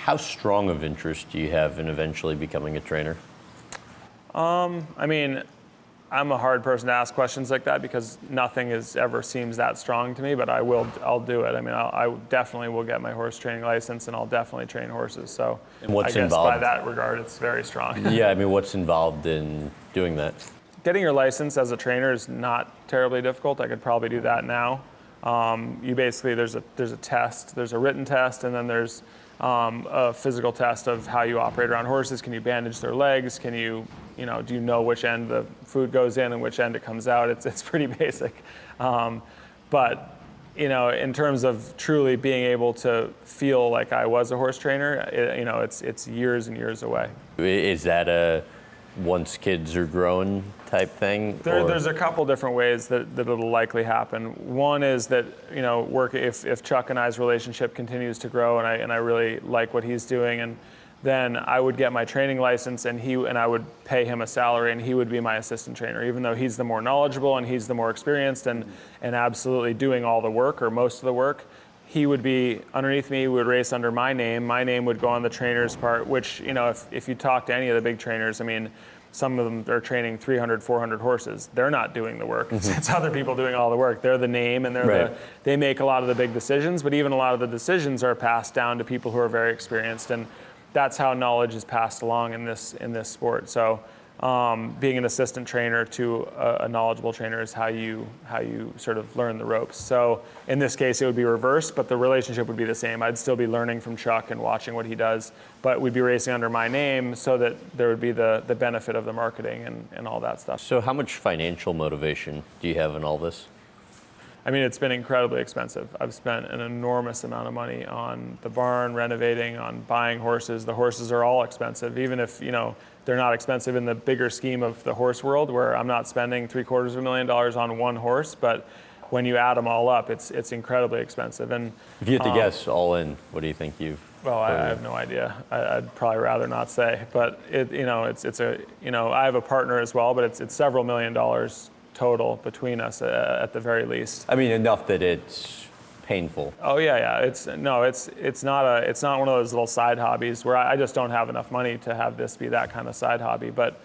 How strong of interest do you have in eventually becoming a trainer? I mean, I'm a hard person to ask questions like that because nothing ever seems that strong to me, but I'll do it. I mean, I definitely will get my horse training license and I'll definitely train horses. So And what's I guess involved? by that regard, it's very strong. Yeah, I mean, what's involved in doing that? Getting your license as a trainer is not terribly difficult. I could probably do that now. You basically, there's a test, there's a written test, and then there's a physical test of how you operate around horses. Can you bandage their legs? Can you, do you know which end the food goes in and which end it comes out? It's pretty basic. But, in terms of truly being able to feel like I was a horse trainer, it's years and years away. Is that a once kids are grown type thing? There's a couple different ways that it'll likely happen. One is that, if Chuck and I's relationship continues to grow and I really like what he's doing, and then I would get my training license and I would pay him a salary and he would be my assistant trainer, even though he's the more knowledgeable and he's the more experienced and absolutely doing all the work or most of the work. He would be underneath me, would race under my name. My name would go on the trainer's part, which, if you talk to any of the big trainers, I mean, some of them are training 300, 400 horses. They're not doing the work. It's other people doing all the work. They're the name and they make a lot of the big decisions, but even a lot of the decisions are passed down to people who are very experienced. And that's how knowledge is passed along in this sport. So being an assistant trainer to a knowledgeable trainer is how you sort of learn the ropes. So in this case, it would be reversed, but the relationship would be the same. I'd still be learning from Chuck and watching what he does, but we'd be racing under my name so that there would be the benefit of the marketing and all that stuff. So how much financial motivation do you have in all this? I mean, it's been incredibly expensive. I've spent an enormous amount of money on the barn, renovating, on buying horses. The horses are all expensive, even if, they're not expensive in the bigger scheme of the horse world, where I'm not spending $750,000 on one horse, but when you add them all up, it's incredibly expensive. And if you had to guess all in, what do you think you've? Well, I have no idea. I'd probably rather not say, but I have a partner as well, but it's several $1,000,000 total between us at the very least. I mean, enough that it's painful. Oh yeah. It's not one of those little side hobbies where I just don't have enough money to have this be that kind of side hobby. But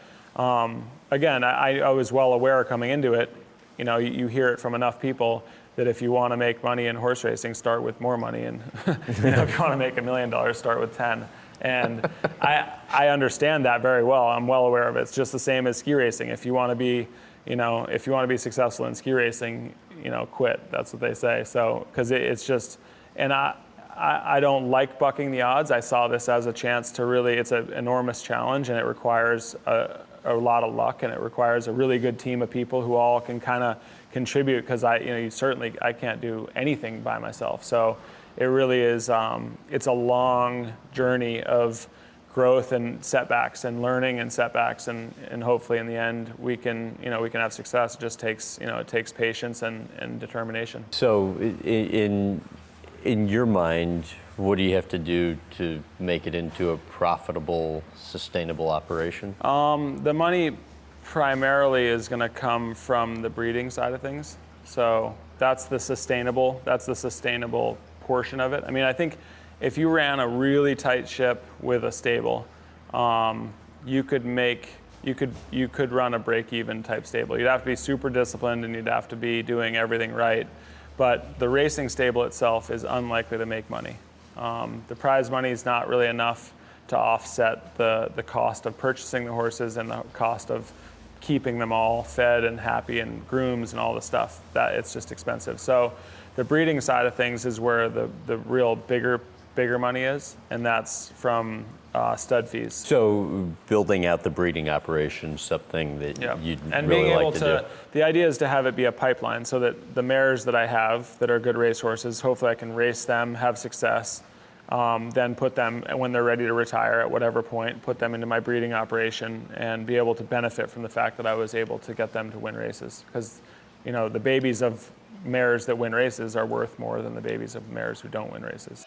again, I was well aware coming into it. You hear it from enough people that if you want to make money in horse racing, start with more money, and if you want to make $1 million, start with 10. And I understand that very well. I'm well aware of it. It's just the same as ski racing. If you want to be successful in ski racing, quit. That's what they say. So, because it's just, and I don't like bucking the odds. I saw this as a chance to really, it's an enormous challenge, and it requires a lot of luck, and it requires a really good team of people who all can kind of contribute, because I can't do anything by myself. So it really is, it's a long journey of growth and setbacks and learning and setbacks, and hopefully in the end we can have success. It just takes patience and determination. So in your mind, what do you have to do to make it into a profitable, sustainable operation? The money primarily is going to come from the breeding side of things. So that's the sustainable portion of it. I mean, I think if you ran a really tight ship with a stable, you could run a break-even type stable. You'd have to be super disciplined and you'd have to be doing everything right. But the racing stable itself is unlikely to make money. The prize money is not really enough to offset the cost of purchasing the horses and the cost of keeping them all fed and happy and grooms and all the stuff. That it's just expensive. So the breeding side of things is where the real bigger money is, and that's from stud fees. So building out the breeding operation, something that you'd and really being able like to do. The idea is to have it be a pipeline, so that the mares that I have that are good race horses, hopefully I can race them, have success, then put them, when they're ready to retire at whatever point, put them into my breeding operation and be able to benefit from the fact that I was able to get them to win races. Because the babies of mares that win races are worth more than the babies of mares who don't win races.